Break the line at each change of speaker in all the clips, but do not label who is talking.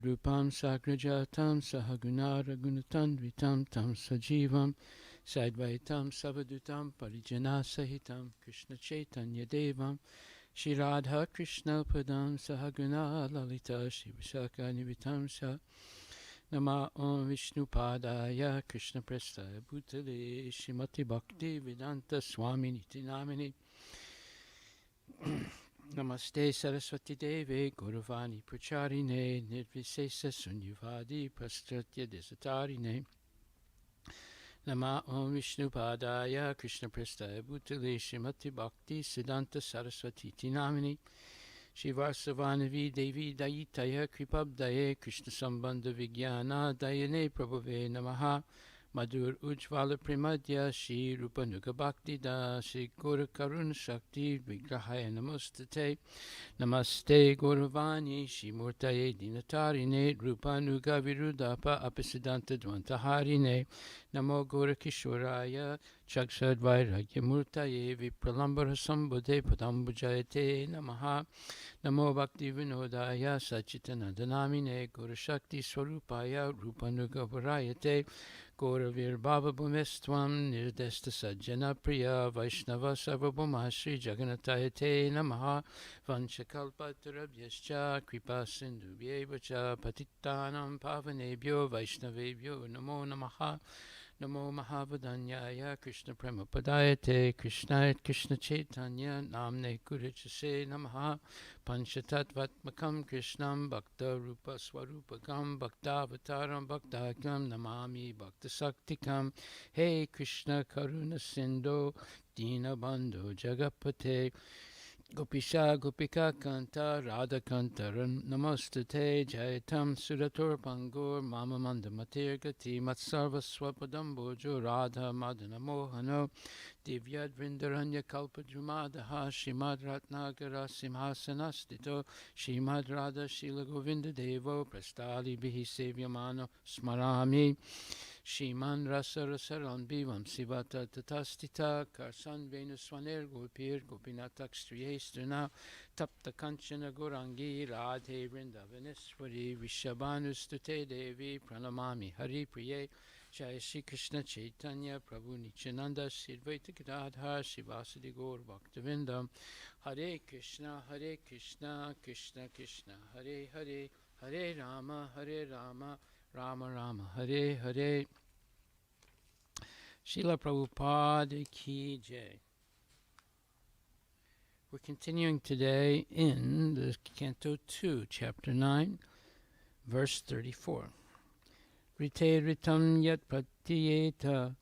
Rupam Sagrajatam Sahagunara Gunatandvitam Tam Sajivam Sadvaitam Savadutam Parijana Sahitam Krishna Chaitanya Devam Shri Radha Krishna Padam Sahaguna Lalita Shri Vishaka Nivitam Sa Nama Om Vishnu Padaya Krishna Prestaya Bhutale Shrimati Bhakti Vedanta Swami Niti Namini Namaste Saraswati Deve Gauravani Pracharine Nirvisesa Sunyavadi Prastratya Desatarine Nama Om Vishnu Padaya Krishna Prestaya Bhutale Shrimati Bhakti Siddhanta Saraswati Tinamini Shivasavanavi Devi Dayitaya Kripabdaye Krishna Sambandha Vijnana Dayane Prabhave Namaha Madhur Ujvala Primadhya Shri Rupa Nuga Bhakti Da Shri Gora Karuna Shakti Vigrahaya Namastate Namaste Gauravani Shri Murtaye Dinatarine Rupa Nuga Virudapa Apasiddhanta Dvantaharine Namo Gora Kishoraya Chakshad Vairagya Murtaye Vipralambara Sambodhe Padambujayate Namaha Namo Bhakti Vinodaya Sachitanandanamine Gora Shakti Swarupaya Rupa Nuga Varayate Gauravir Bhava Bhumestvam Nirdesta Sajjana Priya Vaishnava Sarvabhuma Shri Jagannatayate Namaha Vanchakalpatarabhyascha Kripa Sindhubhyevacha Patittanam Pavanebhyo Vaishnavebhyo Namo Namaha Namo Mahavadanyaya Krishna Prema Padayate Krishna Krishna Chaitanya Namne Gurujase Namaha Panchatattvatmakam Krishnam Bhakta Rupa Swarupakam Bhakta Avataram Bhaktakam Namami Bhakta Saktikam Hey Krishna Karuna Sindhu Dina Bandhu Jagapate Gopisha Gopika Kanta Radha Kanta Namastate Jayatam Suratur Pangur Mama Mandamatir Gati Matsarva Swapadam Bojo Radha Madana Mohano Divyad Vrindaranya Kalpa Drumadaha Shrimad Ratnagara Simhasanastito Shrimad Radha Shila Govinda Devo Prastali Bihi Sevyamano Smarami Shiman Rasa Rasaran Bivam Sivata Tatastita Karsan Venuswaner Gopir Gopinatak Striyestuna Tapta Kanchana Gorangi Radhe Vrindavaneshwari Vishabhanustute Devi Pranamami Hari Priye Jai Shri Krishna Chaitanya Prabhu Nityananda Sridvaita Gadadhar Shivasadi Gaur Bhaktivinoda Hare Krishna Krishna Krishna Hare Hare Hare Rama Rama Rama Hare Hare. Srila Prabhupada Ki Jai. We're continuing today in the Canto 2, Chapter 9, verse 34. Rite ritam yat pratyeta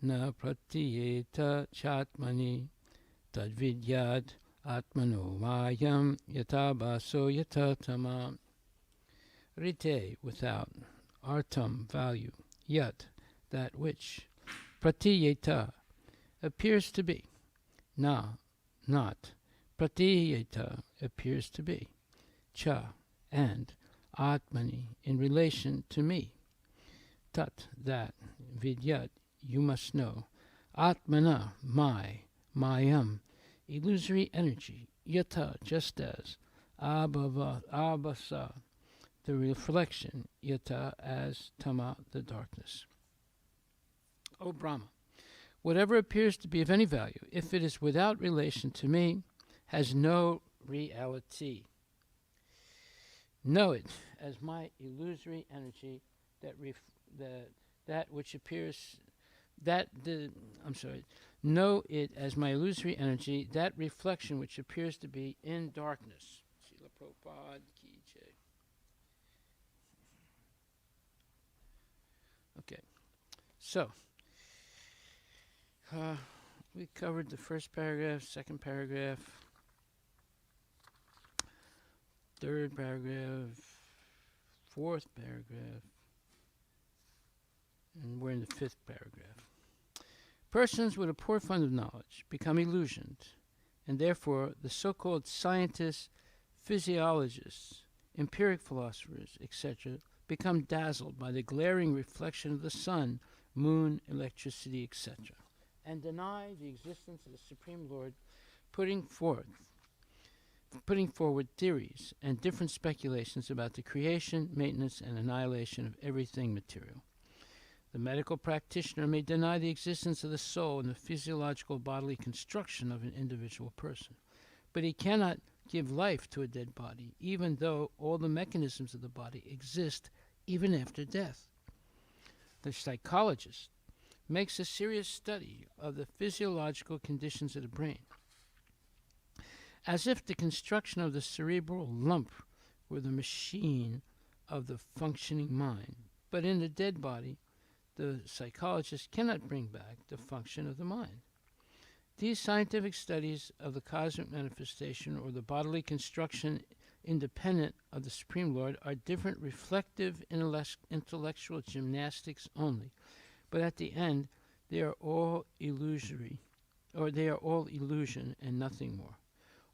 na pratyeta chatmani tadvidyad atmano mayam yatabaso yatatama. Rite, without, artam, value, yat, that which, pratyeta, appears to be, na, not, pratyeta, appears to be, cha, and, atmani, in relation to me, tat, that, vidyat, you must know, atmana, mayam, illusory energy, yata, just as, abhasa, the reflection, yata, as tama, the darkness. O Brahma, whatever appears to be of any value, if it is without relation to me, has no reality. Know it as my illusory energy know it as my illusory energy, that reflection which appears to be in darkness. Srila Prabhupada Ki Jai. Okay, so we covered the first paragraph, second paragraph, third paragraph, fourth paragraph, and we're in the fifth paragraph. Persons with a poor fund of knowledge become illusioned, and therefore the so-called scientists, physiologists, empiric philosophers, etc., become dazzled by the glaring reflection of the sun, moon, electricity, etc., and deny the existence of the Supreme Lord, putting forth putting forward theories and different speculations about the creation, maintenance, and annihilation of everything material. The medical practitioner may deny the existence of the soul and the physiological bodily construction of an individual person, but he cannot give life to a dead body, even though all the mechanisms of the body exist even after death. The psychologist makes a serious study of the physiological conditions of the brain, as if the construction of the cerebral lump were the machine of the functioning mind. But in the dead body, the psychologist cannot bring back the function of the mind. These scientific studies of the cosmic manifestation or the bodily construction independent of the Supreme Lord are different reflective intellectual gymnastics only, but at the end they are all illusory, or they are all illusion and nothing more.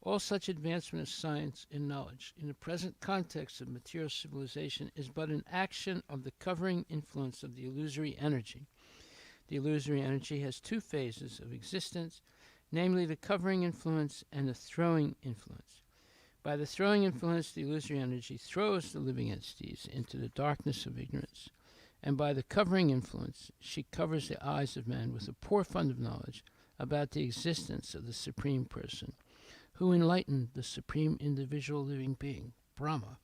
All such advancement of science and knowledge in the present context of material civilization is but an action of the covering influence of the illusory energy. The illusory energy has two phases of existence, namely the covering influence and the throwing influence. By the throwing influence, the illusory energy throws the living entities into the darkness of ignorance, and by the covering influence, she covers the eyes of man with a poor fund of knowledge about the existence of the Supreme Person, who enlightened the supreme individual living being, Brahma.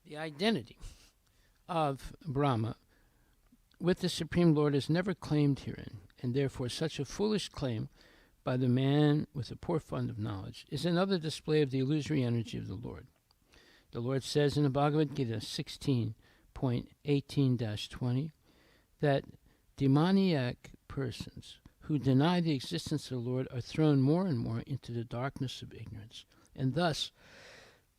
The identity of Brahma with the Supreme Lord is never claimed herein, and therefore such a foolish claim by the man with a poor fund of knowledge is another display of the illusory energy of the Lord. The Lord says in the Bhagavad-Gita 16.18-20 that demoniac persons who deny the existence of the Lord are thrown more and more into the darkness of ignorance, and thus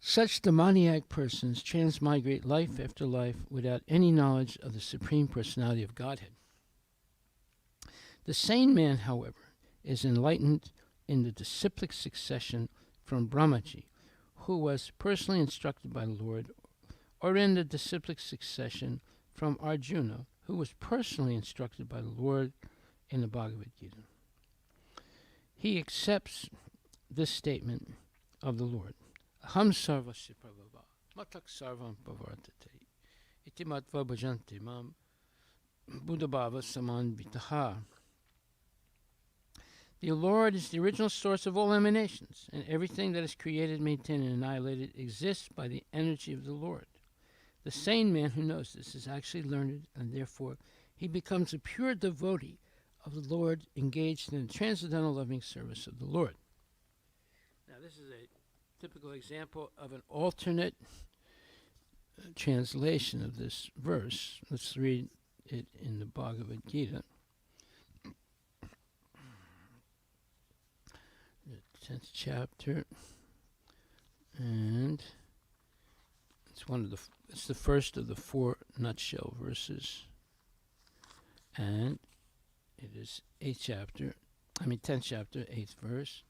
such demoniac persons transmigrate life after life without any knowledge of the Supreme Personality of Godhead. The sane man, however, is enlightened in the disciplic succession from Brahmaji, who was personally instructed by the Lord, or in the disciplic succession from Arjuna, who was personally instructed by the Lord in the Bhagavad-Gita. He accepts this statement of the Lord. Aham sarvasya prabhava, matak sarvam pavartate, iti matva bhajanti mam, buddhabhava samanvitaha. The Lord is the original source of all emanations, and everything that is created, maintained, and annihilated exists by the energy of the Lord. The sane man who knows this is actually learned, and therefore he becomes a pure devotee of the Lord, engaged in the transcendental loving service of the Lord. Now, this is a typical example of an alternate translation of this verse. Let's read it in the Bhagavad-Gita, the 10th chapter, and it's the first of the 4 nutshell verses, and it is 10th chapter, 8th verse.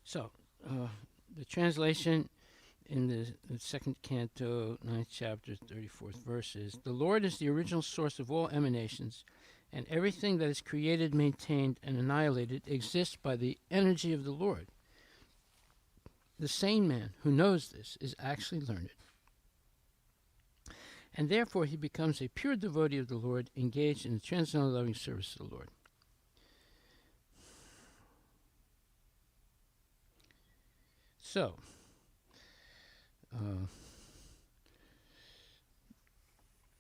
So, the translation in the second canto, 9th chapter, 34th verse is, the Lord is the original source of all emanations, and everything that is created, maintained, and annihilated exists by the energy of the Lord. The sane man who knows this is actually learned, and therefore he becomes a pure devotee of the Lord, engaged in the transcendental loving service of the Lord. So,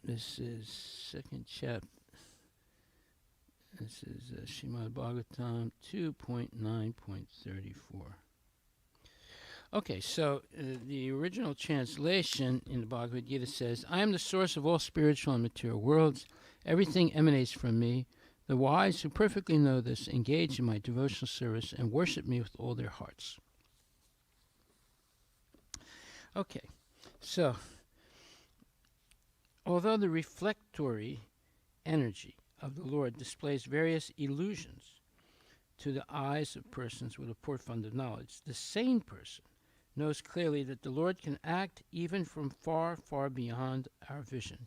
this is second chapter. This is Srimad Bhagvatam 2.9.34. Okay, so the original translation in the Bhagavad Gita says, I am the source of all spiritual and material worlds. Everything emanates from me. The wise who perfectly know this engage in my devotional service and worship me with all their hearts. Okay, so although the reflectory energy of the Lord displays various illusions to the eyes of persons with a poor fund of knowledge, the sane person knows clearly that the Lord can act even from far, far beyond our vision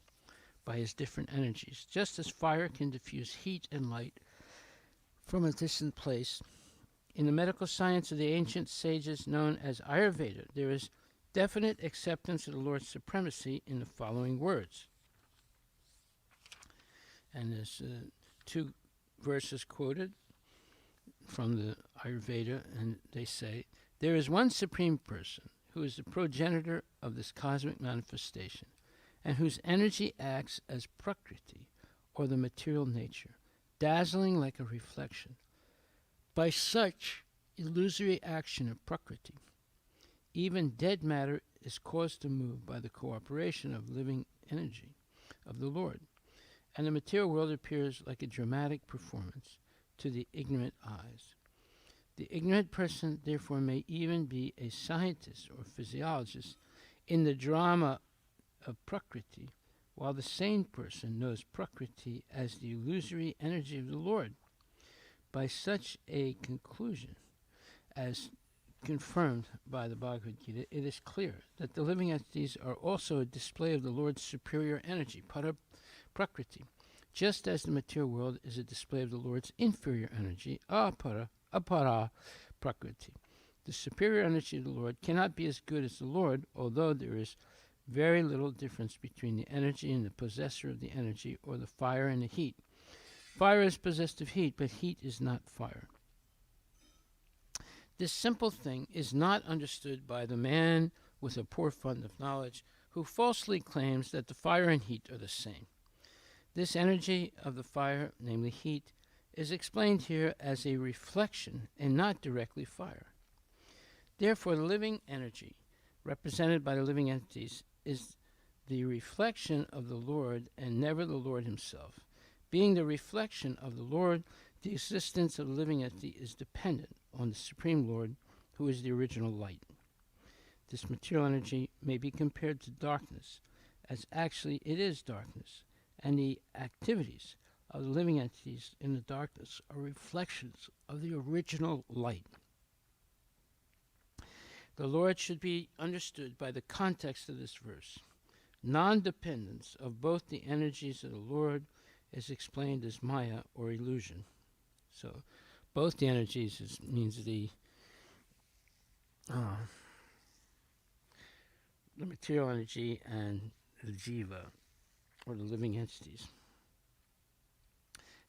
by his different energies. Just as fire can diffuse heat and light, from a distant place. In the medical science of the ancient sages known as Ayurveda, there is definite acceptance of the Lord's supremacy in the following words. And there's 2 verses quoted from the Ayurveda, and they say, "There is one supreme person who is the progenitor of this cosmic manifestation, and whose energy acts as Prakriti, or the material nature, dazzling like a reflection. By such illusory action of Prakriti, even dead matter is caused to move by the cooperation of living energy of the Lord, and the material world appears like a dramatic performance to the ignorant eyes. The ignorant person, therefore, may even be a scientist or physiologist in the drama of Prakriti, while the sane person knows Prakriti as the illusory energy of the Lord. By such a conclusion, as confirmed by the Bhagavad-Gita, it is clear that the living entities are also a display of the Lord's superior energy, Prakriti, just as the material world is a display of the Lord's inferior energy, Apara Prakriti. The superior energy of the Lord cannot be as good as the Lord, although there is very little difference between the energy and the possessor of the energy, or the fire and the heat. Fire is possessed of heat, but heat is not fire. This simple thing is not understood by the man with a poor fund of knowledge who falsely claims that the fire and heat are the same. This energy of the fire, namely heat, is explained here as a reflection and not directly fire. Therefore, the living energy, represented by the living entities, is the reflection of the Lord and never the Lord himself. Being the reflection of the Lord, the existence of the living entity is dependent on the Supreme Lord, who is the original light. This material energy may be compared to darkness, as actually it is darkness, and the activities of the living entities in the darkness are reflections of the original light. The Lord should be understood by the context of this verse. Non-dependence of both the energies of the Lord is explained as Maya, or illusion. So both the energies means the material energy and the jiva, or the living entities.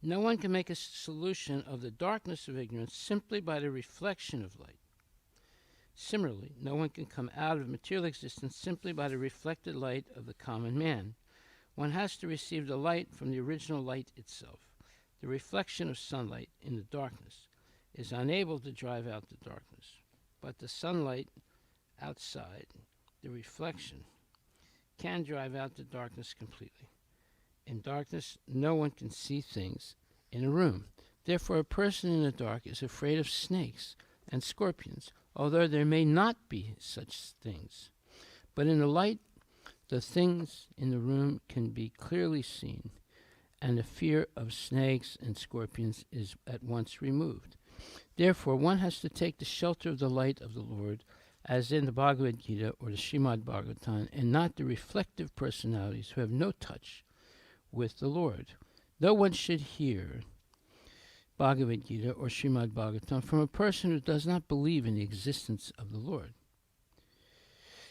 No one can make a solution of the darkness of ignorance simply by the reflection of light. Similarly, no one can come out of material existence simply by the reflected light of the common man. One has to receive the light from the original light itself. The reflection of sunlight in the darkness is unable to drive out the darkness, but the sunlight outside, the reflection, can drive out the darkness completely. In darkness, no one can see things in a room. Therefore, a person in the dark is afraid of snakes and scorpions, although there may not be such things. But in the light, the things in the room can be clearly seen, and the fear of snakes and scorpions is at once removed. Therefore, one has to take the shelter of the light of the Lord, as in the Bhagavad-Gita or the Srimad Bhagvatam, and not the reflective personalities who have no touch with the Lord. Though one should hear Bhagavad-Gita or Srimad Bhagvatam from a person who does not believe in the existence of the Lord,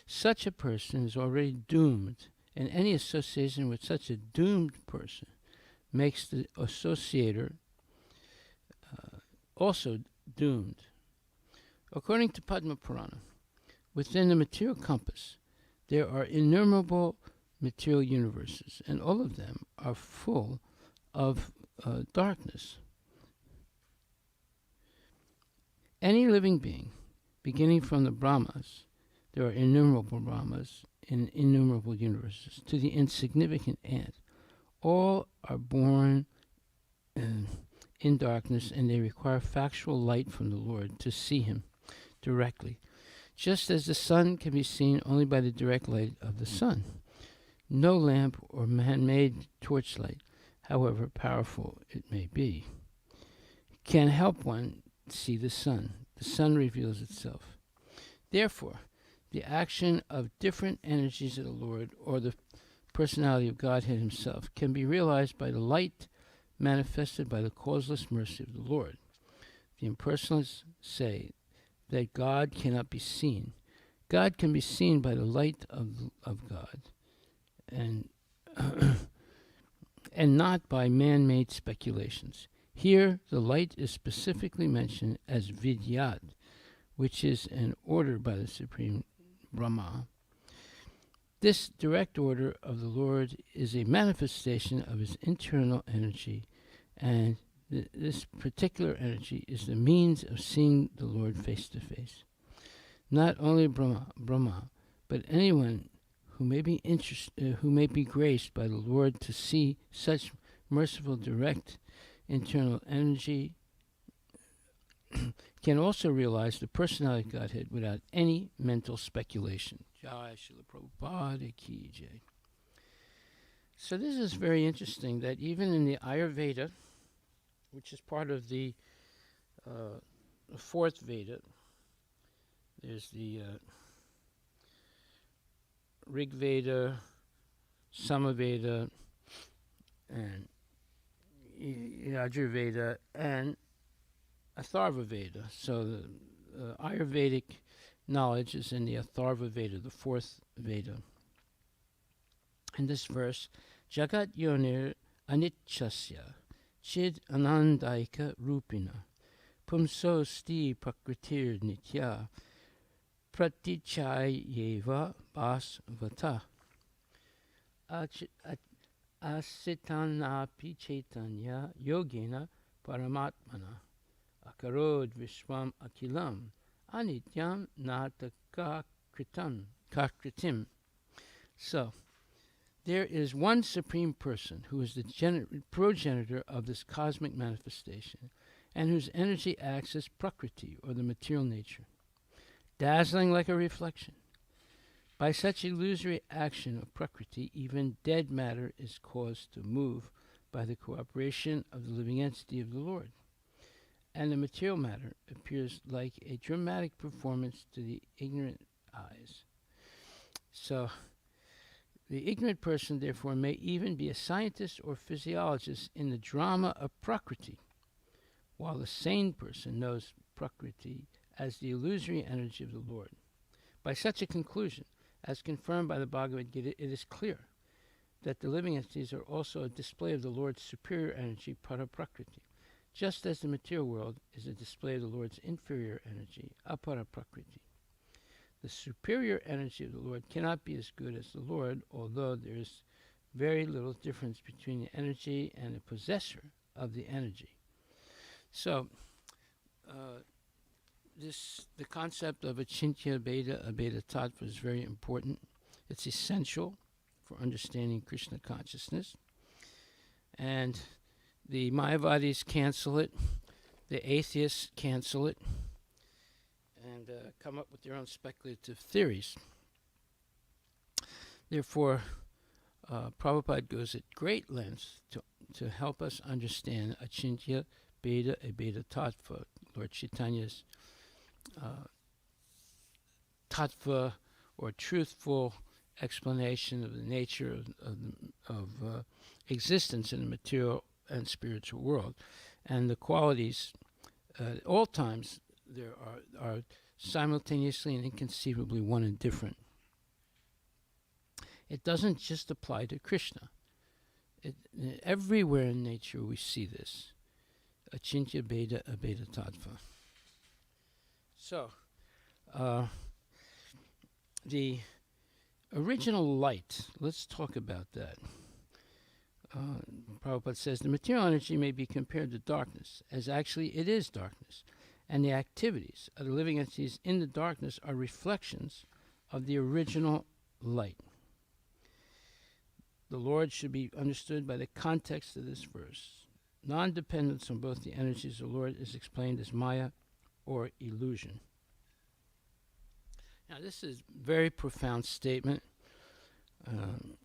such a person is already doomed, and any association with such a doomed person makes the associator also doomed. According to Padma Purana, within the material compass, there are innumerable material universes, and all of them are full of darkness. Any living being, beginning from the Brahmas, there are innumerable Brahmas in innumerable universes, to the insignificant ant, all are born in darkness, and they require factual light from the Lord to see him directly, just as the sun can be seen only by the direct light of the sun. No lamp or man-made torchlight, however powerful it may be, can help one see the sun. The sun reveals itself. Therefore, the action of different energies of the Lord, or the personality of Godhead himself, can be realized by the light manifested by the causeless mercy of the Lord. The impersonalists say that God cannot be seen. God can be seen by the light of God, and and not by man-made speculations. Here, the light is specifically mentioned as vidyat, which is an order by the Supreme Brahma. This direct order of the Lord is a manifestation of his internal energy, and this particular energy is the means of seeing the Lord face to face. Not only Brahma, but anyone who may be graced by the Lord to see such merciful direct internal energy can also realize the personality of Godhead without any mental speculation. Jai Srila Prabhupada Ki Jai. So this is very interesting that even in the Ayurveda, which is part of the fourth Veda, there's the Rig Veda, Samaveda, and Yajurveda, and Atharva Veda. So the Ayurvedic knowledge is in the Atharva Veda, the fourth Veda. In this verse, Jagat Yonir Anitchasya Chid Anandaika Rupina Pumso Sti Prakritir Nitya Pratichayeva Bas Vata Asitanapi Chaitanya Yogena Paramatmana Akarod Vishwam Akilam Anityam Nataka Kakritim. So, there is one Supreme Person who is the progenitor of this cosmic manifestation and whose energy acts as Prakriti, or the material nature, dazzling like a reflection. By such illusory action of Prakriti, even dead matter is caused to move by the cooperation of the living entity of the Lord. And the material matter appears like a dramatic performance to the ignorant eyes. So, the ignorant person, therefore, may even be a scientist or physiologist in the drama of Prakriti, while the sane person knows Prakriti as the illusory energy of the Lord. By such a conclusion, as confirmed by the Bhagavad-Gita, it is clear that the living entities are also a display of the Lord's superior energy, Para-Prakriti, just as the material world is a display of the Lord's inferior energy, Apara-Prakriti. The superior energy of the Lord cannot be as good as the Lord, although there is very little difference between the energy and the possessor of the energy. So, the concept of Achintya Abheda Tattva is very important. It's essential for understanding Krishna consciousness. And the Mayavadis cancel it, the atheists cancel it, and come up with their own speculative theories. Therefore, Prabhupada goes at great lengths to help us understand Achintya Abheda Tattva, Lord Chaitanya's tattva, or truthful explanation of the nature of existence in the material and spiritual world, and the qualities. At all times, there are simultaneously and inconceivably one and different. It doesn't just apply to Krishna. Everywhere in nature we see this. Achintya Abheda Tattva. So, the original light, let's talk about that. Prabhupada says, the material energy may be compared to darkness, as actually it is darkness, and the activities of the living entities in the darkness are reflections of the original light. The Lord should be understood by the context of this verse. Non-dependence on both the energies of the Lord is explained as Maya, or illusion. Now, this is a very profound statement,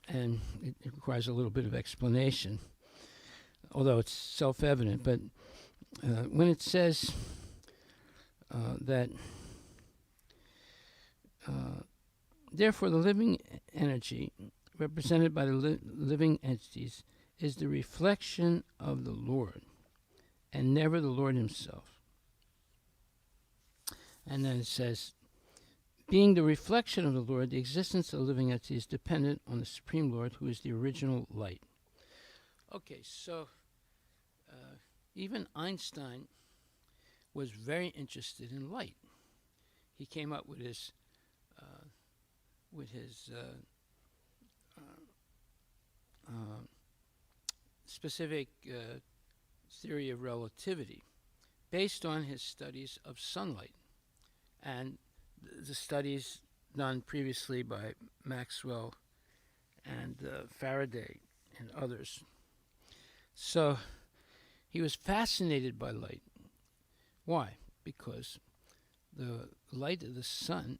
and it requires a little bit of explanation, although it's self-evident. But when it says that, therefore, the living energy represented by the living entities is the reflection of the Lord, and never the Lord himself. And then it says, being the reflection of the Lord, the existence of the living entity is dependent on the Supreme Lord, who is the original light. Okay, so even Einstein was very interested in light. He came up with his specific theory of relativity based on his studies of sunlight and the studies done previously by Maxwell and Faraday and others. So he was fascinated by light. Why? Because the light of the sun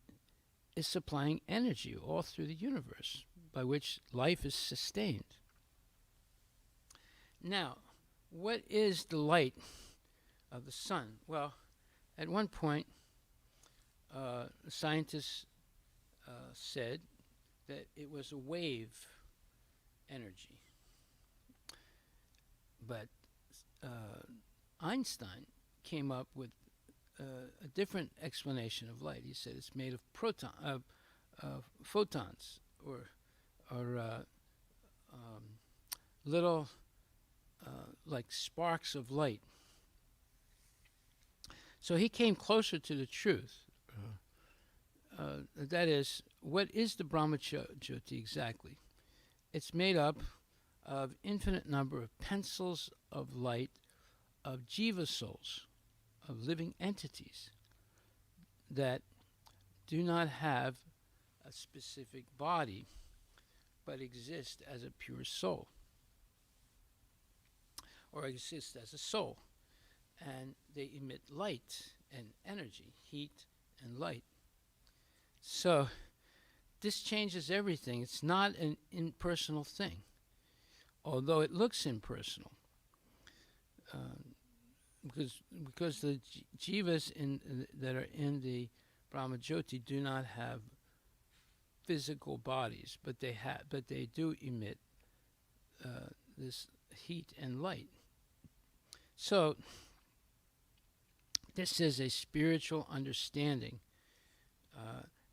is supplying energy all through the universe by which life is sustained. Now, what is the light of the sun? Well, at one point, scientists said that it was a wave energy. But Einstein came up with a different explanation of light. He said it's made of photons, or little like sparks of light. So he came closer to the truth. That is, what is the Brahma-Jyoti exactly? It's made up of infinite number of pencils of light of jiva souls, of living entities that do not have a specific body but exist as a pure soul, or exist as a soul, and they emit light and energy, heat and light. So this changes everything. It's not an impersonal thing, although it looks impersonal, because the jivas that are in the Brahma-Jyoti do not have physical bodies, but they do emit this heat and light. So this is a spiritual understanding.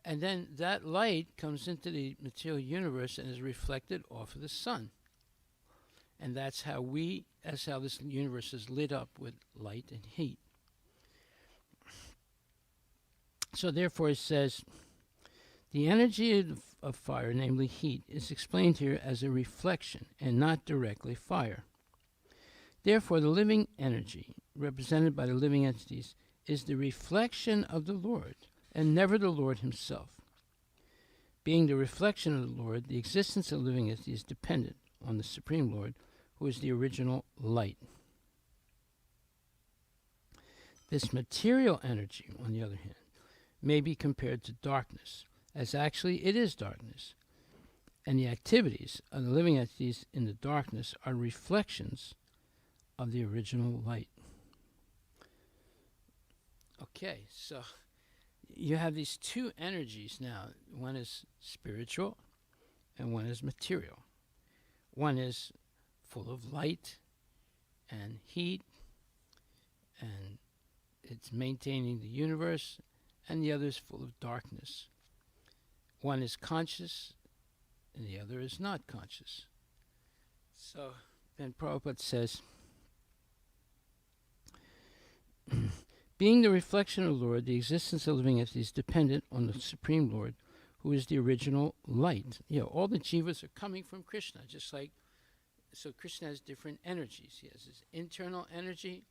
And then that light comes into the material universe and is reflected off of the sun. And that's how this universe is lit up with light and heat. So therefore it says, the energy of fire, namely heat, is explained here as a reflection and not directly fire. Therefore the living energy, represented by the living entities, is the reflection of the Lord, and never the Lord himself. Being the reflection of the Lord, the existence of living entity is dependent on the Supreme Lord, who is the original light. This material energy, on the other hand, may be compared to darkness, as actually it is darkness, and the activities of the living entities in the darkness are reflections of the original light. Okay, so you have these two energies now. One is spiritual and one is material. One is full of light and heat, and it's maintaining the universe, and the other is full of darkness. One is conscious and the other is not conscious. So then Prabhupada says, being the reflection of the Lord, the existence of living entities is dependent on the Supreme Lord, who is the original light. All the jivas are coming from Krishna, just like, so Krishna has different energies. He has his internal energy,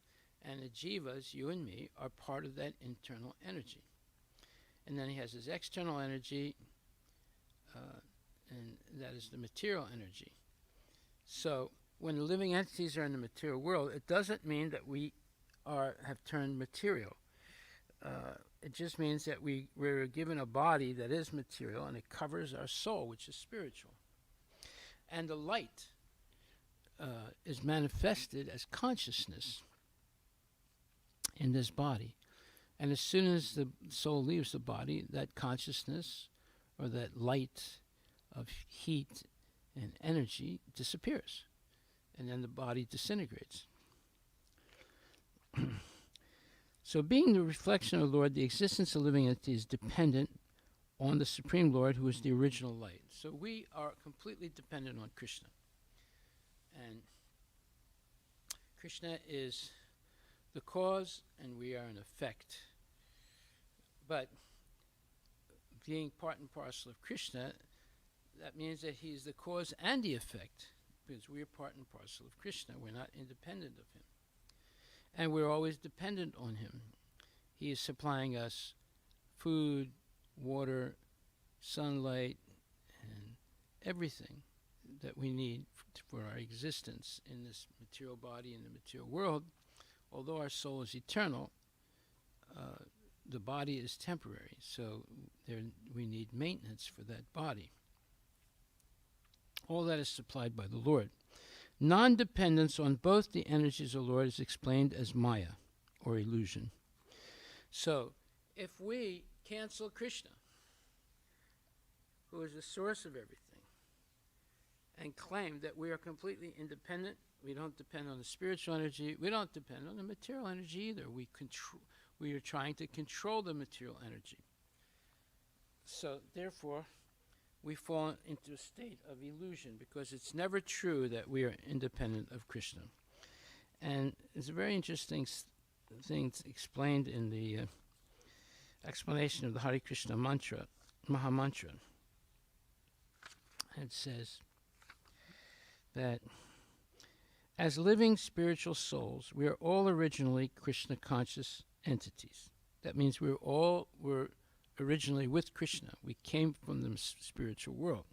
and the jivas, you and me, are part of that internal energy. And then he has his external energy, and that is the material energy. So when the living entities are in the material world, it doesn't mean that we have turned material. It just means that we're given a body that is material, and it covers our soul, which is spiritual. And the light is manifested as consciousness in this body. And as soon as the soul leaves the body, that consciousness or that light of heat and energy disappears. and then the body disintegrates. So being the reflection of the Lord, the existence of living entity is dependent on the Supreme Lord, who is the original light. So we are completely dependent on Krishna. And Krishna is the cause, and we are an effect. But being part and parcel of Krishna, that means that he is the cause and the effect, because we are part and parcel of Krishna. We're not independent of him. And we're always dependent on him. He is supplying us food, water, sunlight, and everything that we need for our existence in this material body, in the material world. Although our soul is eternal, the body is temporary, so we need maintenance for that body. All that is supplied by the Lord. Non-dependence on both the energies of the Lord is explained as Maya, or illusion. So, if we cancel Krishna, who is the source of everything, and claim that we are completely independent, we don't depend on the spiritual energy, we don't depend on the material energy either. We are trying to control the material energy. So, therefore, we fall into a state of illusion, because it's never true that we are independent of Krishna. And it's a very interesting thing explained in the explanation of the Hare Krishna mantra, Maha Mantra. It says that as living spiritual souls, we are all originally Krishna conscious entities. That means we're originally with Krishna. We came from the spiritual world.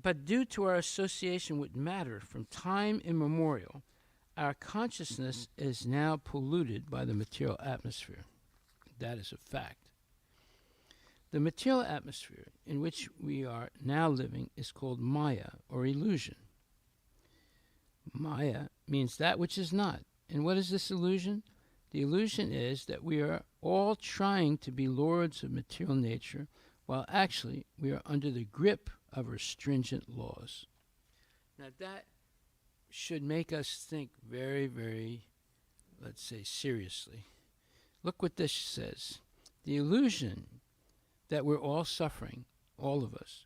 But due to our association with matter from time immemorial, our consciousness is now polluted by the material atmosphere. That is a fact. The material atmosphere in which we are now living is called Maya, or illusion. Maya means that which is not. And what is this illusion? The illusion is that we are all trying to be lords of material nature, while actually we are under the grip of our stringent laws. Now that should make us think very, very, let's say, seriously. Look what this says. The illusion that we're all suffering, all of us,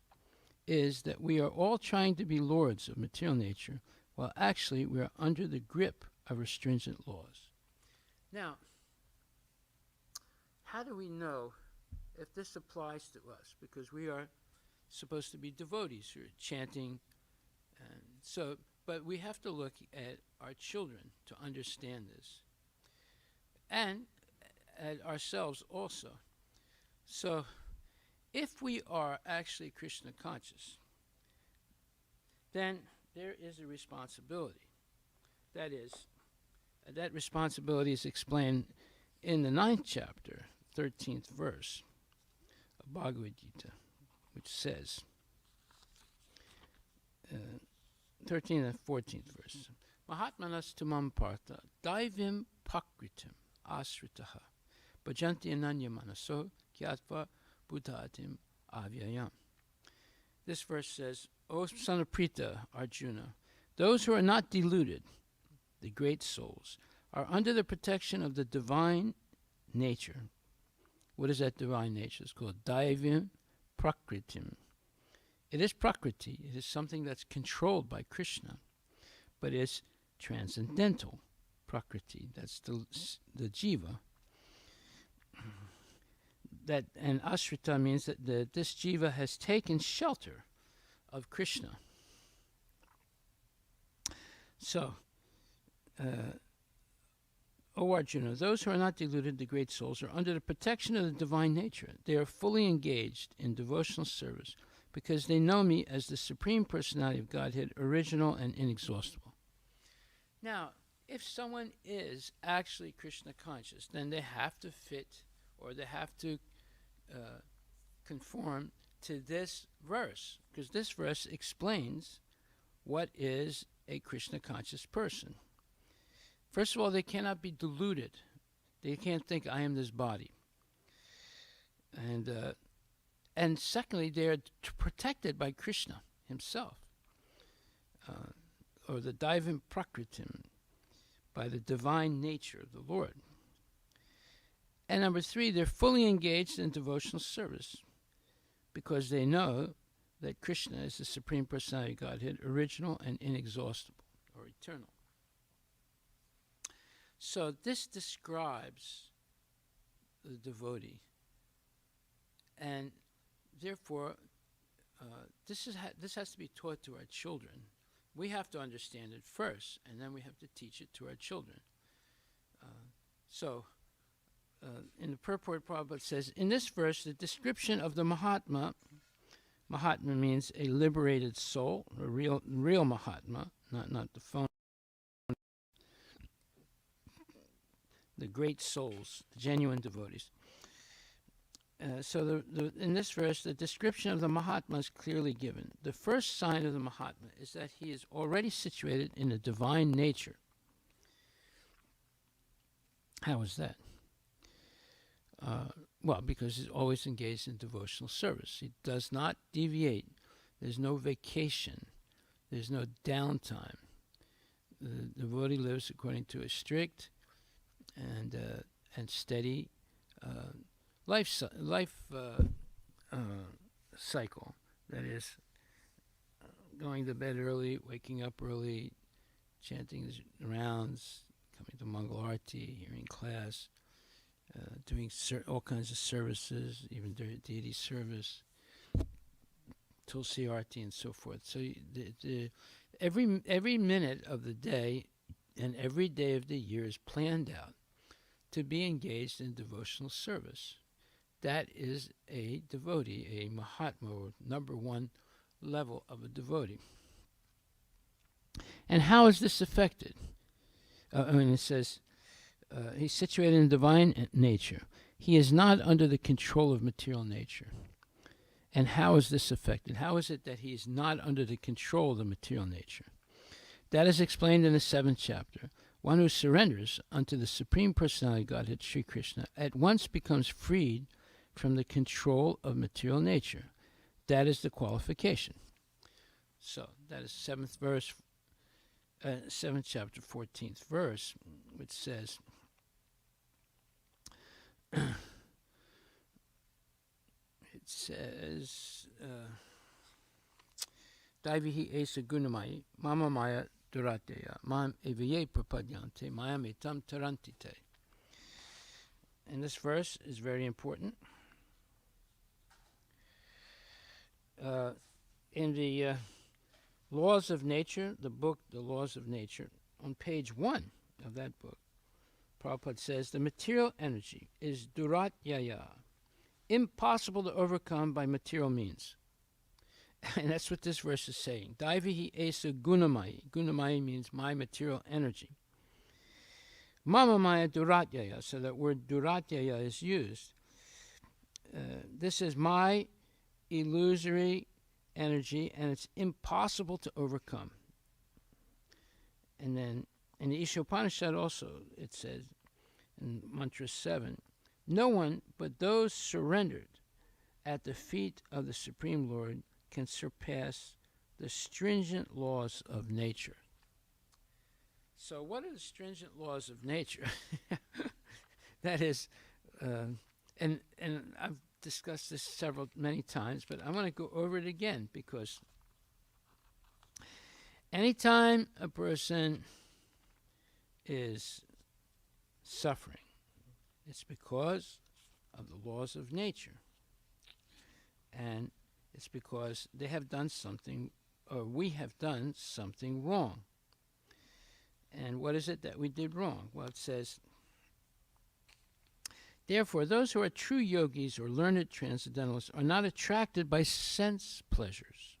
is that we are all trying to be lords of material nature, while actually we are under the grip of our stringent laws. Now, how do we know if this applies to us? Because we are supposed to be devotees who are chanting, and but we have to look at our children to understand this, and at ourselves also. So, if we are actually Krishna conscious, then there is a responsibility. That responsibility is explained in the 9th chapter, 13th verse of Bhagavad-Gita, which says, 13th and 14th verse, Mahatmanas tumam partha daivim pakritim asritaha bhajanti ananya manaso kyatva buddhatim avyayam. This verse says, O son of Pritha, Arjuna, those who are not deluded, the great souls, are under the protection of the divine nature. What is that divine nature? It's called Daivim Prakritim. It is Prakriti. It is something that's controlled by Krishna, but it's transcendental Prakriti. That's the jiva. And Asrita means that this jiva has taken shelter of Krishna. So, O Arjuna, those who are not deluded, the great souls, are under the protection of the divine nature. They are fully engaged in devotional service because they know me as the Supreme Personality of Godhead, original and inexhaustible. Now, if someone is actually Krishna conscious, then they have to fit, or they have to conform to this verse, because this verse explains what is a Krishna conscious person. First of all, they cannot be deluded. They can't think, I am this body. And secondly, they are protected by Krishna himself. or the Daivim Prakritim, by the divine nature of the Lord. And number 3, they're fully engaged in devotional service because they know that Krishna is the Supreme Personality of Godhead, original and inexhaustible, or eternal. So this describes the devotee, and therefore this has to be taught to our children. We have to understand it first, and then we have to teach it to our children. In the purport, Prabhupada says, in this verse, the description of the Mahatma means a liberated soul, a real Mahatma, not the phone, the great souls, the genuine devotees. In this verse, the description of the Mahatma is clearly given. The first sign of the Mahatma is that he is already situated in the divine nature. How is that? Well, because he's always engaged in devotional service. He does not deviate. There's no vacation. There's no downtime. The devotee lives according to a strict and steady life cycle. That is, going to bed early, waking up early, chanting his rounds, coming to Mangal Arati, hearing class, doing all kinds of services, even deity service, Tulsi Arati, and so forth. So every minute of the day and every day of the year is planned out to be engaged in devotional service. That is a devotee, a Mahatma, or number 1 level of a devotee. And how is this affected? It says, he's situated in divine nature. He is not under the control of material nature. And how is this affected? How is it that he is not under the control of the material nature? That is explained in the 7th chapter. One who surrenders unto the Supreme Personality of Godhead, Sri Krishna, at once becomes freed from the control of material nature. That is the qualification. So that is 7th verse, 7th chapter, 14th verse, which says, Daivihi esa gunamai, mama maya durateya, mam eviye prapadyante, mayam etam tarantite. And this verse is very important. In the Laws of Nature, the book, The Laws of Nature, on page 1 of that book, Prabhupada says, the material energy is duratyaya, impossible to overcome by material means. And that's what this verse is saying. Daivihi esa gunamai. Gunamai means my material energy. Mama maya duratyaya. So that word duratyaya is used. This is my illusory energy, and it's impossible to overcome. And then in the Ishopanishad also, it says in Mantra 7, no one but those surrendered at the feet of the Supreme Lord can surpass the stringent laws of nature. So what are the stringent laws of nature? That is, and I've discussed this many times, but I want to go over it again, because anytime a person is suffering, it's because of the laws of nature. And it's because they have done something, or we have done something wrong. And what is it that we did wrong? Well, it says, therefore, those who are true yogis or learned transcendentalists are not attracted by sense pleasures,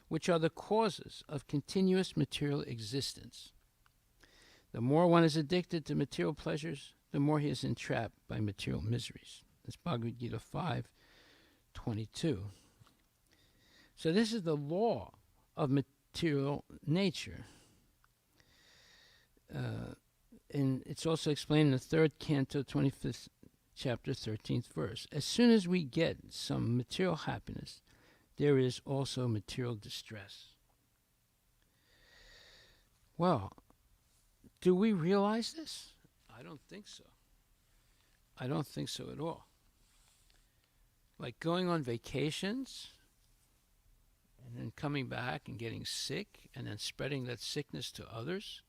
which are the causes of continuous material existence. The more one is addicted to material pleasures, the more he is entrapped by material miseries. That's Bhagavad-Gita 5:22. So this is the law of material nature. And it's also explained in the 3rd canto, 25th chapter, 13th verse. As soon as we get some material happiness, there is also material distress. Well, do we realize this? I don't think so. I don't think so at all. Like going on vacations and then coming back and getting sick and then spreading that sickness to others,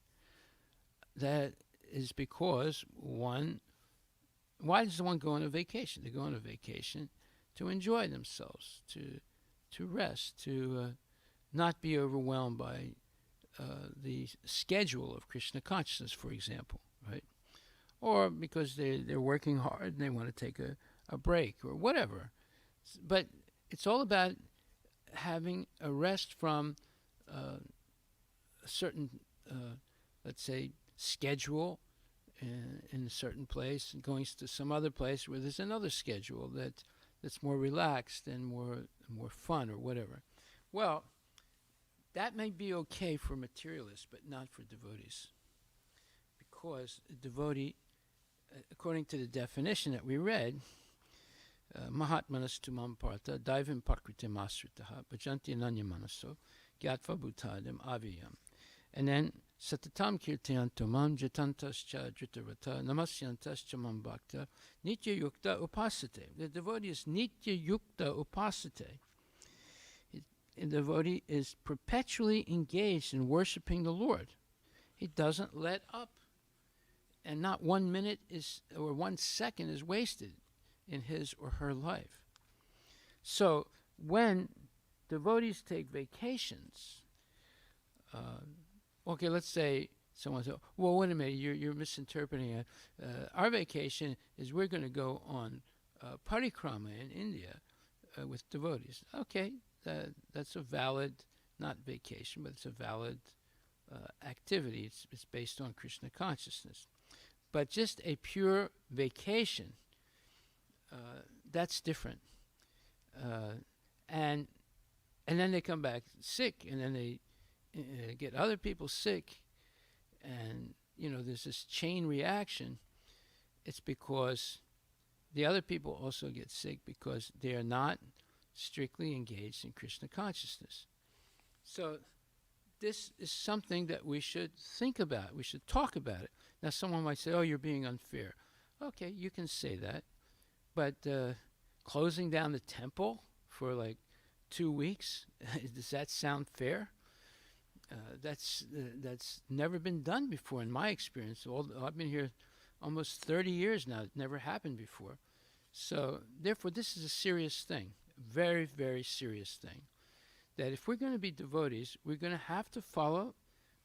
that is because why does one go on a vacation? They go on a vacation to enjoy themselves, to rest, to not be overwhelmed by the schedule of Krishna consciousness, for example, right? Or because they're working hard and they want to take a break or whatever. But it's all about having a rest from a certain, let's say, schedule in a certain place and going to some other place where there's another schedule that's more relaxed and more fun or whatever. Well, that may be okay for materialists, but not for devotees. Because a devotee, according to the definition that we read, Mahatma tumam partha daivim pakritim asritaha bhajanti ananya manaso gyatva bhutadam aviyam. And then satatam kirtayantamam jatantascha dhritarata namasyantascha mam bhakta nitya yukta upasate. The devotee is nitya yukta upasate. The devotee is perpetually engaged in worshiping the Lord. He doesn't let up. And not 1 minute or 1 second is wasted in his or her life. So when devotees take vacations, okay, let's say someone says, well, wait a minute, you're misinterpreting it. Our vacation is we're going to go on parikrama in India with devotees. Okay, that's a valid, not vacation, but it's a valid activity. It's based on Krishna consciousness. But just a pure vacation, that's different. And then they come back sick, and then they get other people sick, and there's this chain reaction. It's because the other people also get sick because they are not strictly engaged in Krishna consciousness. So this is something that we should think about. We should talk about it. Now, someone might say, oh, you're being unfair. Okay, you can say that. But closing down the temple for like 2 weeks, does that sound fair? That's never been done before in my experience. I've been here almost 30 years now. It never happened before. So, therefore, this is a serious thing. Very, very serious thing. That if we're going to be devotees, we're going to have to follow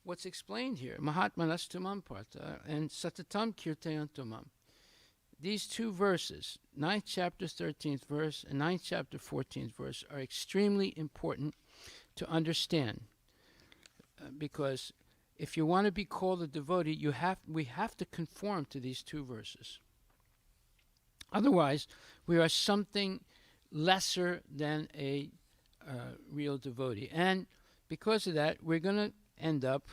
what's explained here. Mahatma tumam partha and satatam kirtayantamam. These two verses, 9th chapter 13th verse and 9th chapter 14th verse, are extremely important to understand. Because if you want to be called a devotee, we have to conform to these two verses. Otherwise, we are something lesser than a real devotee. And because of that, we're going to end up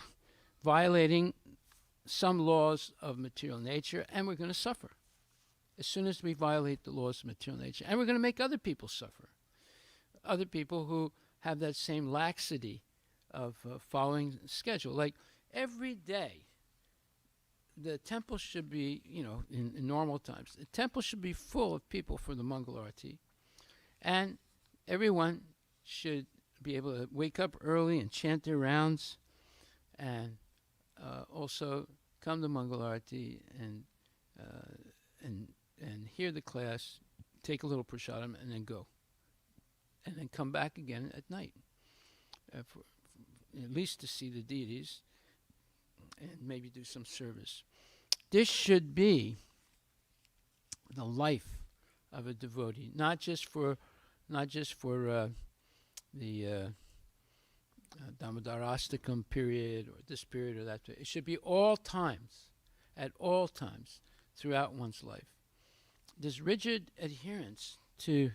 violating some laws of material nature, and we're going to suffer as soon as we violate the laws of material nature. And we're going to make other people suffer. Other people who have that same laxity of following schedule. Like every day, the temple should be, in normal times, the temple should be full of people for the Mangal Arati. And everyone should be able to wake up early and chant their rounds, and also come to Mangal Arati and hear the class, take a little prasadam, and then go. And then come back again at night, for at least to see the deities and maybe do some service. This should be the life of a devotee, not just for the Damodarastakam period or this period or that period. It should be all times, at all times, throughout one's life. This rigid adherence to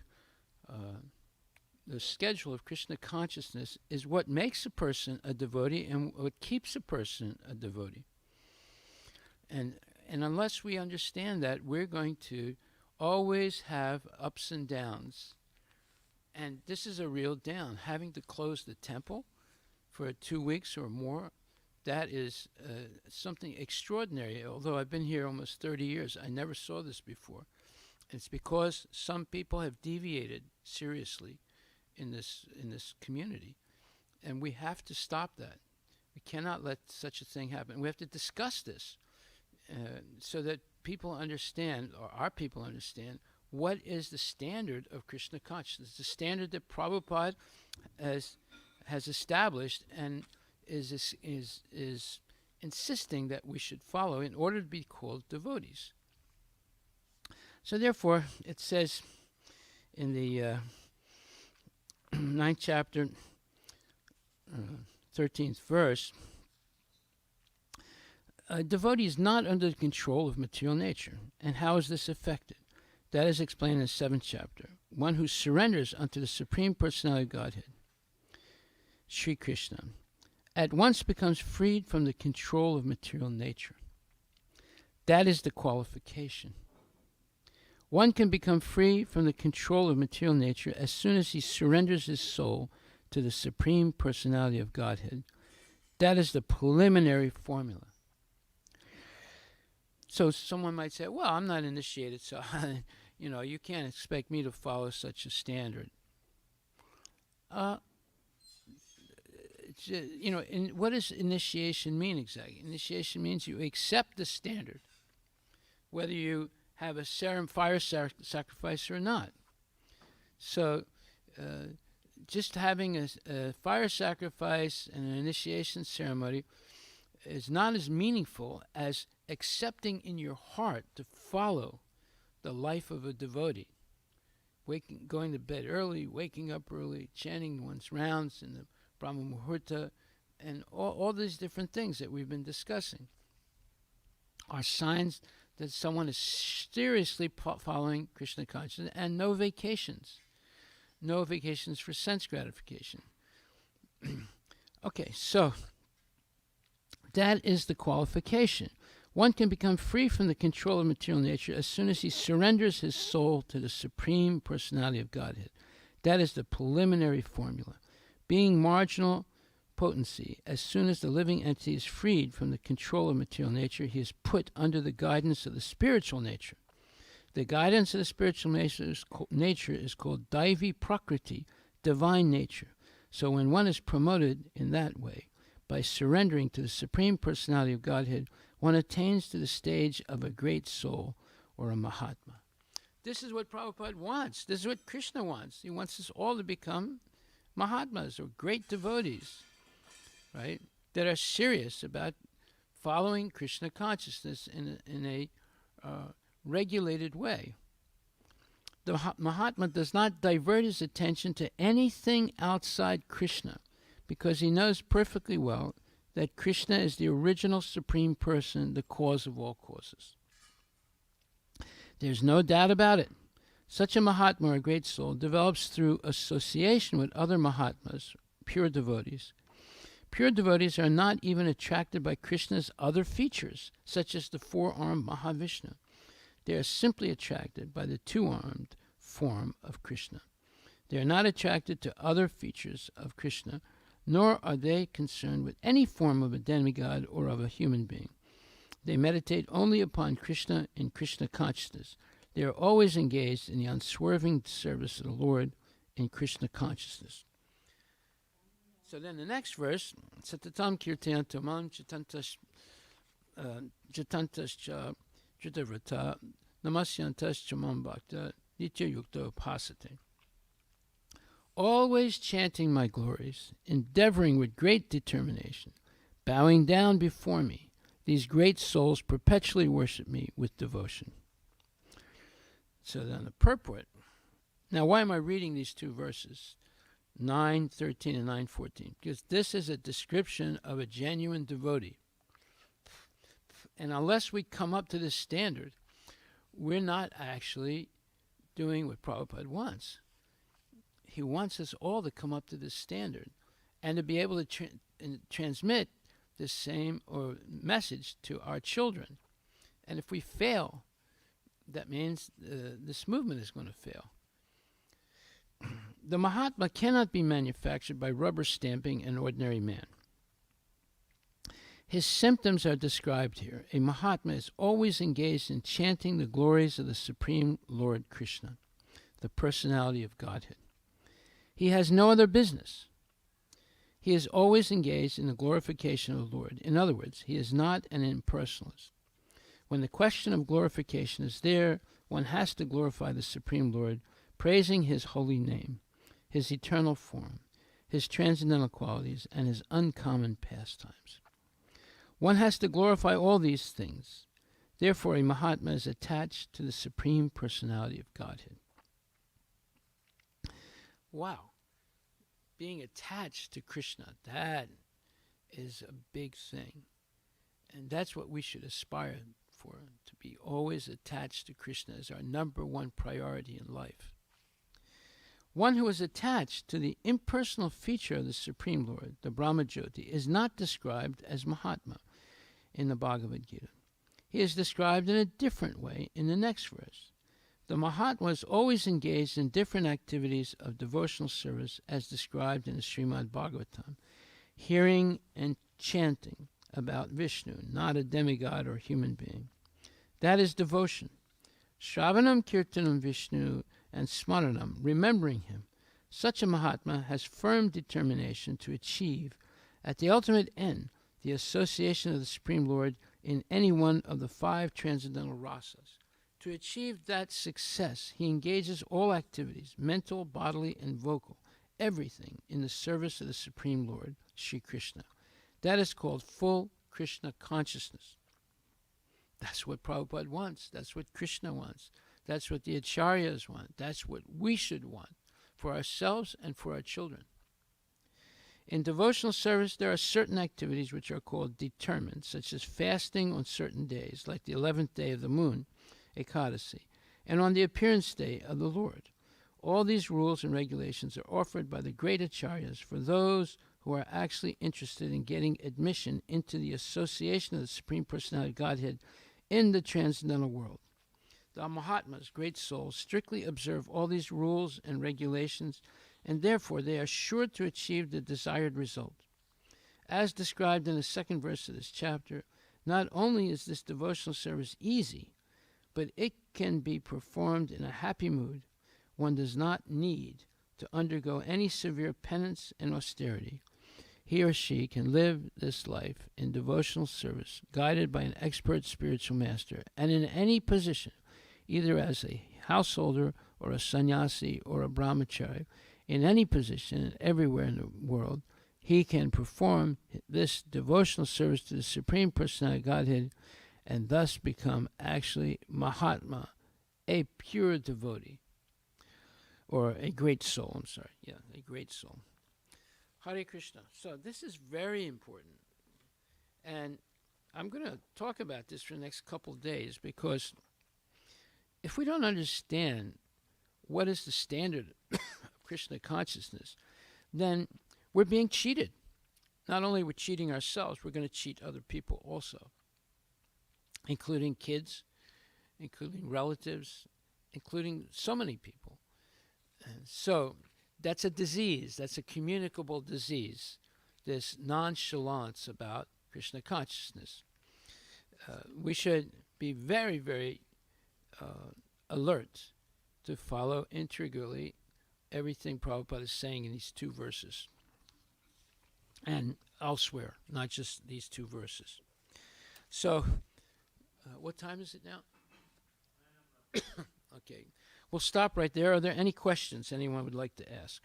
the schedule of Krishna consciousness is what makes a person a devotee and what keeps a person a devotee. And unless we understand that, we're going to always have ups and downs. And this is a real down. Having to close the temple for 2 weeks or more That is something extraordinary. Although I've been here almost 30 years, I never saw this before. It's because some people have deviated seriously in this community, and we have to stop that. We cannot let such a thing happen. We have to discuss this so that people understand, or our people understand, what is the standard of Krishna consciousness, the standard that Prabhupada has established and is insisting that we should follow in order to be called devotees. So therefore, it says in the 9th chapter, 13th verse, a devotee is not under the control of material nature. And how is this affected? That is explained in the 7th chapter. One who surrenders unto the Supreme Personality of Godhead, Sri Krishna, at once becomes freed from the control of material nature. That is the qualification. One can become free from the control of material nature as soon as he surrenders his soul to the Supreme Personality of Godhead. That is the preliminary formula. So someone might say, well, I'm not initiated, so you can't expect me to follow such a standard. What does initiation mean exactly? Initiation means you accept the standard, whether you have a fire sacrifice or not. So just having a fire sacrifice and an initiation ceremony is not as meaningful as accepting in your heart to follow the life of a devotee. Going to bed early, waking up early, chanting one's rounds in the Brahma Muhurta, and all these different things that we've been discussing are signs that someone is seriously following Krishna consciousness, and no vacations for sense gratification. Okay, so that is the qualification. One can become free from the control of material nature as soon as he surrenders his soul to the Supreme Personality of Godhead. That is the preliminary formula. Being marginal potency, as soon as the living entity is freed from the control of material nature, he is put under the guidance of the spiritual nature. The guidance of the spiritual nature is called Daivi Prakriti, divine nature. So when one is promoted in that way, by surrendering to the Supreme Personality of Godhead, one attains to the stage of a great soul or a Mahatma. This is what Prabhupada wants. This is what Krishna wants. He wants us all to become Mahatmas or great devotees, right? That are serious about following Krishna consciousness in a regulated way. The Mahatma does not divert his attention to anything outside Krishna, because he knows perfectly well that Krishna is the original Supreme Person, the cause of all causes. There's no doubt about it. Such a Mahatma, or great soul, develops through association with other Mahatmas, pure devotees. Pure devotees are not even attracted by Krishna's other features, such as the four-armed Mahavishnu. They are simply attracted by the two-armed form of Krishna. They are not attracted to other features of Krishna, nor are they concerned with any form of a demigod or of a human being. They meditate only upon Krishna in Krishna consciousness. They are always engaged in the unswerving service of the Lord in Krishna consciousness. So then the next verse, Satatam Kirtayantamam Jatantascha Jitavrata Namasyantas Chamam Bhakta Nitya Yukta Upasate. Always chanting my glories, endeavoring with great determination, bowing down before me, these great souls perpetually worship me with devotion. So then the purport. Now, why am I reading these two verses, 9:13 and 9:14? Because this is a description of a genuine devotee. And unless we come up to this standard, we're not actually doing what Prabhupada wants. He wants us all to come up to this standard and to be able to transmit the same message to our children. And if we fail, that means this movement is going to fail. The Mahatma cannot be manufactured by rubber stamping an ordinary man. His symptoms are described here. A Mahatma is always engaged in chanting the glories of the Supreme Lord Krishna, the personality of Godhead. He has no other business. He is always engaged in the glorification of the Lord. In other words, he is not an impersonalist. When the question of glorification is there, one has to glorify the Supreme Lord, praising his holy name, his eternal form, his transcendental qualities, and his uncommon pastimes. One has to glorify all these things. Therefore, a Mahatma is attached to the Supreme Personality of Godhead. Wow. Being attached to Krishna, that is a big thing. And that's what we should aspire for, to be always attached to Krishna as our number one priority in life. One who is attached to the impersonal feature of the Supreme Lord, the Brahmajyoti, is not described as Mahatma in the Bhagavad-Gita. He is described in a different way in the next verse. The Mahatma is always engaged in different activities of devotional service as described in the Srimad Bhagvatam, hearing and chanting about Vishnu, not a demigod or human being. That is devotion. Shravanam Kirtanam Vishnu and Smaranam, remembering him. Such a Mahatma has firm determination to achieve, at the ultimate end, the association of the Supreme Lord in any one of the 5 transcendental rasas. To achieve that success, he engages all activities, mental, bodily, and vocal, everything in the service of the Supreme Lord, Sri Krishna. That is called full Krishna consciousness. That's what Prabhupada wants. That's what Krishna wants. That's what the Acharyas want. That's what we should want for ourselves and for our children. In devotional service, there are certain activities which are called determined, such as fasting on certain days, like the 11th day of the moon, Ekadasi, and on the appearance day of the Lord. All these rules and regulations are offered by the great Acharyas for those who are actually interested in getting admission into the association of the Supreme Personality of Godhead in the transcendental world. The Mahatmas, great souls, strictly observe all these rules and regulations, and therefore they are sure to achieve the desired result. As described in the 2nd verse of this chapter, not only is this devotional service easy, but it can be performed in a happy mood. One does not need to undergo any severe penance and austerity. He or she can live this life in devotional service, guided by an expert spiritual master, and in any position, either as a householder or a sannyasi or a brahmachari, in any position everywhere in the world, he can perform this devotional service to the Supreme Personality of Godhead and thus become actually Mahatma, a pure devotee, or a great soul, a great soul. Hare Krishna. So this is very important. And I'm going to talk about this for the next couple of days, because if we don't understand what is the standard of Krishna consciousness, then we're being cheated. Not only we're cheating ourselves, we're going to cheat other people also, including kids, including relatives, including so many people. And so that's a disease. That's a communicable disease, this nonchalance about Krishna consciousness. We should be very, very alert to follow integrally everything Prabhupada is saying in these 2 verses and elsewhere, not just these 2 verses. So, what time is it now? Okay. We'll stop right there. Are there any questions anyone would like to ask?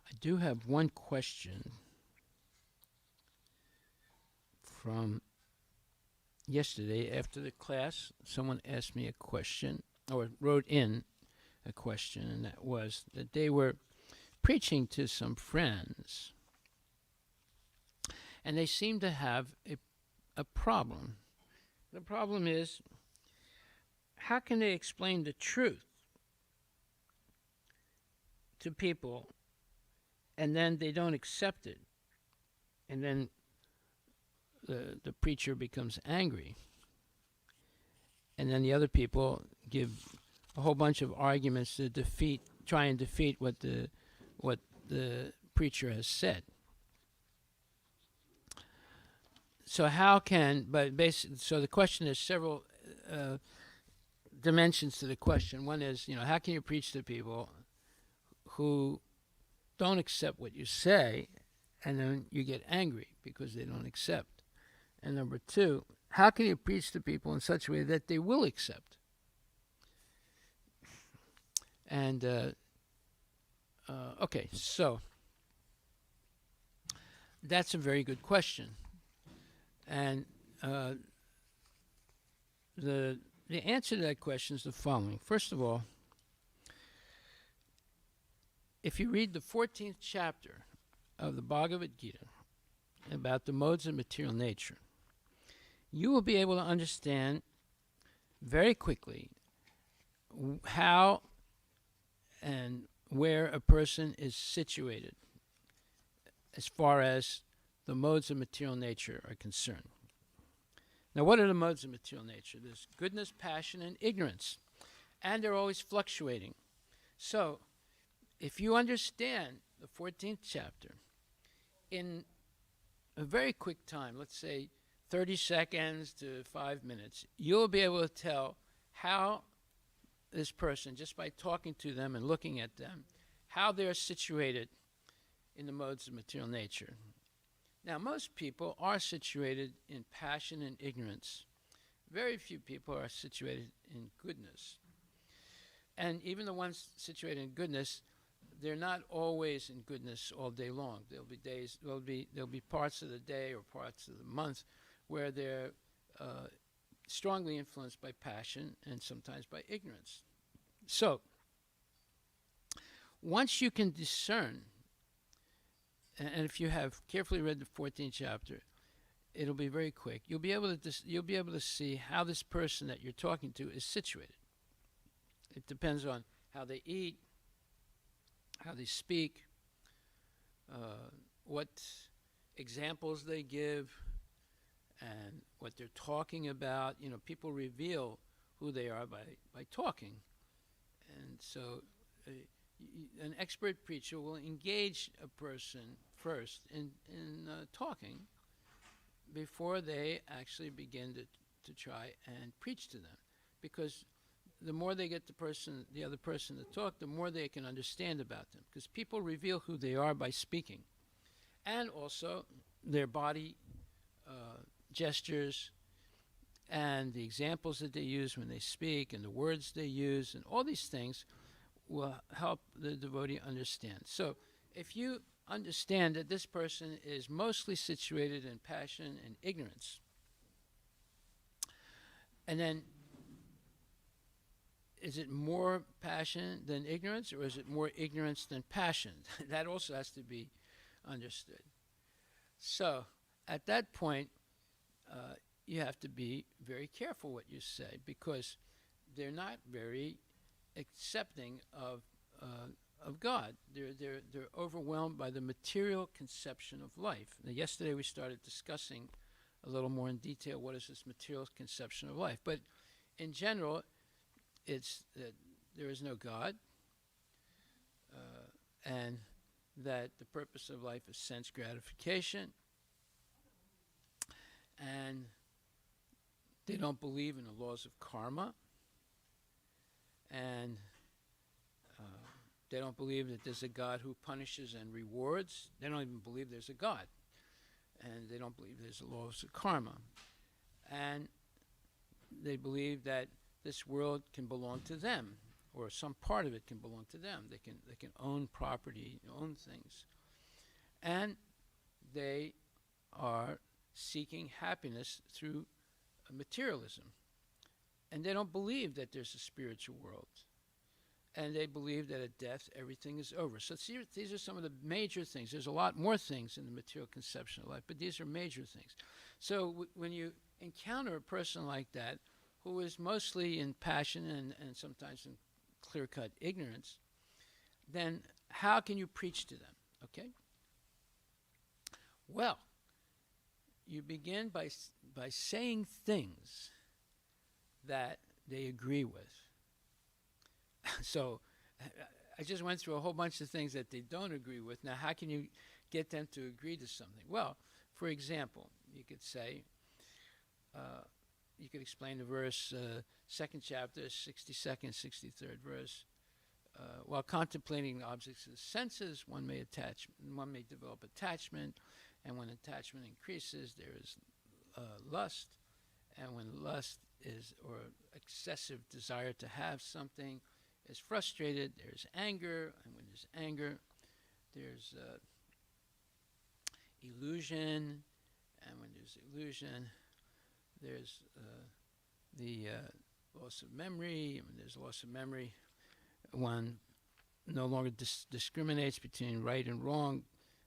I do have one question from yesterday after the class. Someone asked me a question, or wrote in a question, and that was that they were preaching to some friends, and they seemed to have a problem. The problem is, how can they explain the truth to people and then they don't accept it, and then the preacher becomes angry, and then the other people give a whole bunch of arguments to try and defeat what the preacher has said. So so the question is several dimensions to the question. One is, how can you preach to people who don't accept what you say, and then you get angry because they don't accept? And number two, how can you preach to people in such a way that they will accept? And okay, so that's a very good question. And the answer to that question is the following. First of all, if you read the 14th chapter of the Bhagavad-Gita about the modes of material nature, you will be able to understand very quickly how and where a person is situated as far as the modes of material nature are concerned. Now, what are the modes of material nature? There's goodness, passion, and ignorance, and they're always fluctuating. So, if you understand the 14th chapter in a very quick time, let's say 30 seconds to 5 minutes, you'll be able to tell how this person, just by talking to them and looking at them, how they're situated in the modes of material nature. Now, most people are situated in passion and ignorance. Very few people are situated in goodness. And even the ones situated in goodness, they're not always in goodness all day long. There'll be parts of the day or parts of the month where they're strongly influenced by passion and sometimes by ignorance. So, once you can discern, and if you have carefully read the 14th chapter, it'll be very quick. You'll be able to see how this person that you're talking to is situated. It depends on how they eat, how they speak, what examples they give, and what they're talking about. People reveal who they are by talking. And so an expert preacher will engage a person first in talking before they actually begin to try and preach to them. Because the more they get the other person to talk, the more they can understand about them. Because people reveal who they are by speaking. And also their body gestures and the examples that they use when they speak and the words they use and all these things will help the devotee understand. So if you understand that this person is mostly situated in passion and ignorance, and then is it more passion than ignorance, or is it more ignorance than passion? That also has to be understood. So at that point, you have to be very careful what you say, because they're not very accepting of God. They're overwhelmed by the material conception of life. Now, yesterday we started discussing a little more in detail what is this material conception of life. But in general, it's that there is no God, and that the purpose of life is sense gratification, and they don't believe in the laws of karma, and they don't believe that there's a God who punishes and rewards. They don't even believe there's a God, and they don't believe there's the laws of karma, and they believe that this world can belong to them, or some part of it can belong to them. They can own property, own things, and they are seeking happiness through materialism, and they don't believe that there's a spiritual world, and they believe that at death everything is over. So these are some of the major things. There's a lot more things in the material conception of life, but these are major things. So when you encounter a person like that, who is mostly in passion and sometimes in clear-cut ignorance, then how can you preach to them? Okay? Well, you begin by saying things that they agree with. So I just went through a whole bunch of things that they don't agree with. Now, how can you get them to agree to something? Well, for example, you could say, you could explain the verse, 2nd chapter, 62nd, 63rd verse. While contemplating the objects of the senses, one may develop attachment, and when attachment increases, there is lust, and when lust is, or excessive desire to have something, is frustrated, there's anger, and when there's anger, there's illusion, and when there's illusion, there's the loss of memory, and when there's loss of memory, one no longer discriminates between right and wrong.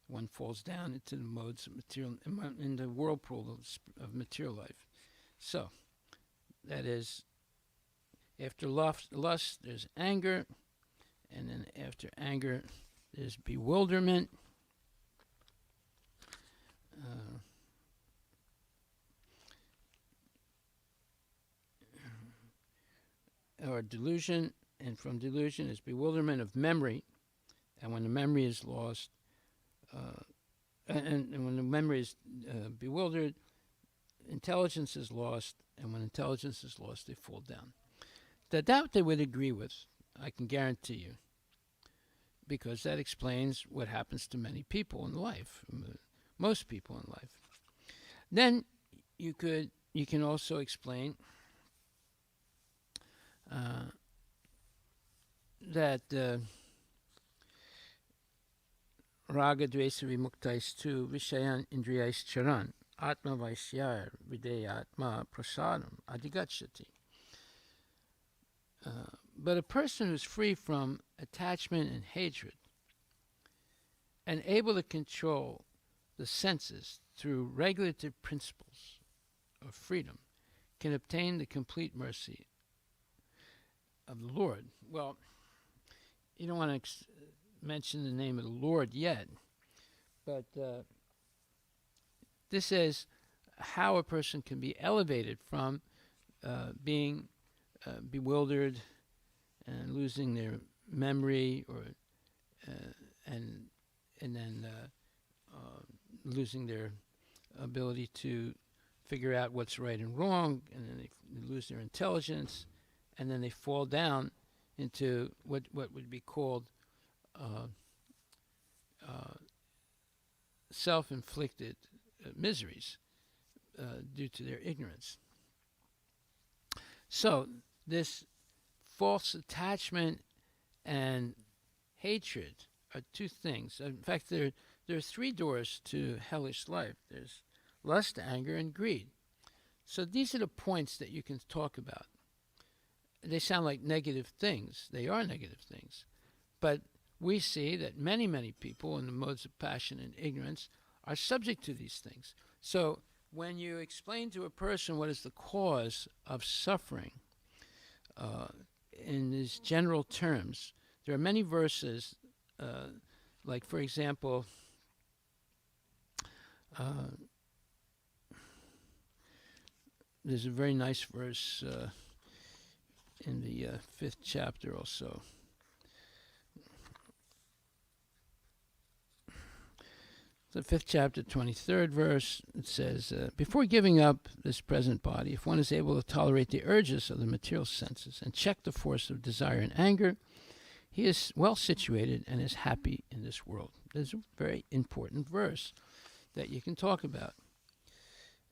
One falls down into the modes of material, in the whirlpool of material life. So, that is, after lust, there's anger, and then after anger, there's bewilderment. Or delusion, and from delusion is bewilderment of memory, and when the memory is lost, and when the memory is bewildered, intelligence is lost, and when intelligence is lost, they fall down. That they would agree with, I can guarantee you, because that explains what happens to many people in life, most people in life. Then you can also explain that raga dvesa vimuktais tu vishayan indriyais charan atma vaisyar videyatma prasadam adigachati. But a person who's free from attachment and hatred and able to control the senses through regulative principles of freedom can obtain the complete mercy of the Lord. Well, you don't want to mention the name of the Lord yet, but this is how a person can be elevated from being bewildered and losing their memory, or and then losing their ability to figure out what's right and wrong, and then they lose their intelligence, and then they fall down into what would be called self-inflicted miseries due to their ignorance. So this false attachment and hatred are two things. In fact, there are three doors to hellish life. There's lust, anger, and greed. So these are the points that you can talk about. They sound like negative things. They are negative things. But we see that many, many people in the modes of passion and ignorance are subject to these things. So when you explain to a person what is the cause of suffering, in these general terms, there are many verses, like, for example, there's a very nice verse in the 5th chapter also. The 5th chapter, 23rd verse, it says, before giving up this present body, if one is able to tolerate the urges of the material senses and check the force of desire and anger, he is well situated and is happy in this world. There's a very important verse that you can talk about.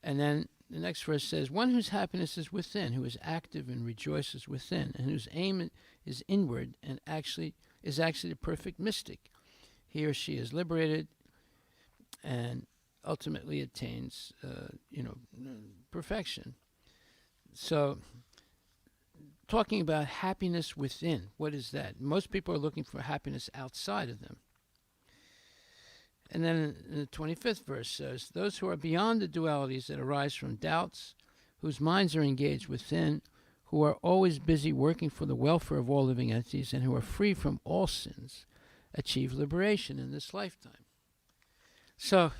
And then the next verse says, one whose happiness is within, who is active and rejoices within, and whose aim is inward and is actually the perfect mystic. He or she is liberated and ultimately attains, perfection. So, talking about happiness within, what is that? Most people are looking for happiness outside of them. And then in the 25th verse says, those who are beyond the dualities that arise from doubts, whose minds are engaged within, who are always busy working for the welfare of all living entities, and who are free from all sins, achieve liberation in this lifetime. So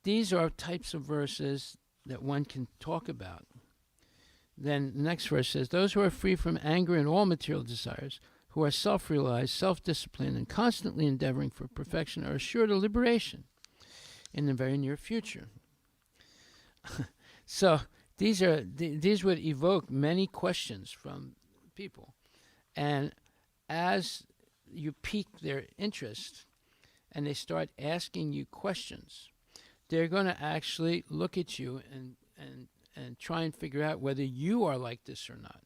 these are types of verses that one can talk about. Then the next verse says, those who are free from anger and all material desires, who are self-realized, self-disciplined, and constantly endeavoring for perfection are assured of liberation in the very near future. So these would evoke many questions from people. And as you pique their interest and they start asking you questions, they're going to actually look at you and try and figure out whether you are like this or not.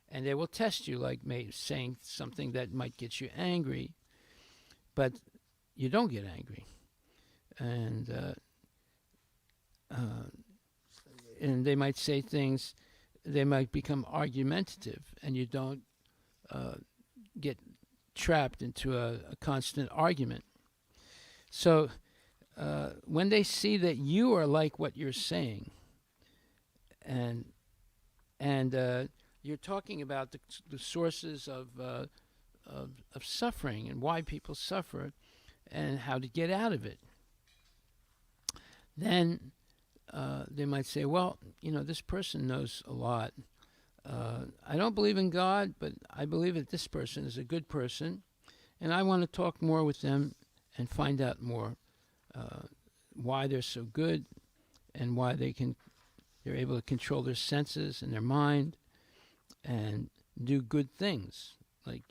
And they will test you, like saying something that might get you angry, but you don't get angry. And they might say things, they might become argumentative, and you don't get trapped into a constant argument. So when they see that you are like what you're saying, and you're talking about the sources of suffering and why people suffer and how to get out of it, then they might say, well, this person knows a lot. I don't believe in God, but I believe that this person is a good person, and I want to talk more with them and find out more why they're so good and why they're able to control their senses and their mind and do good things, like,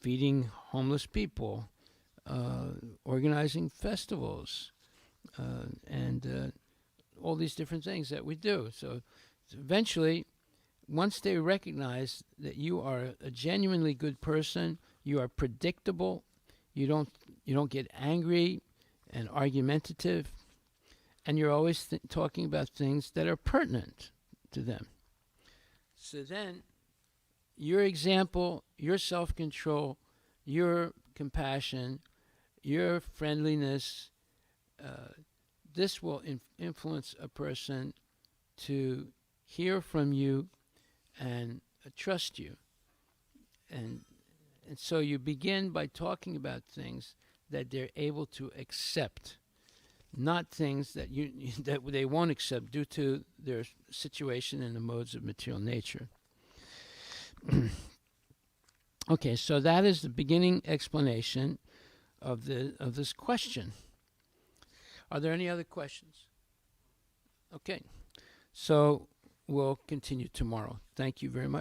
feeding homeless people, organizing festivals, and all these different things that we do. So eventually, once they recognize that you are a genuinely good person, you are predictable, you don't get angry and argumentative, and you're always talking about things that are pertinent to them. So then, your example, your self-control, your compassion, your friendliness, this will influence a person to hear from you and trust you. And so you begin by talking about things that they're able to accept, not things that that they won't accept due to their situation and the modes of material nature. Okay, so that is the beginning explanation of this question. Are there any other questions? Okay, so we'll continue tomorrow. Thank you very much.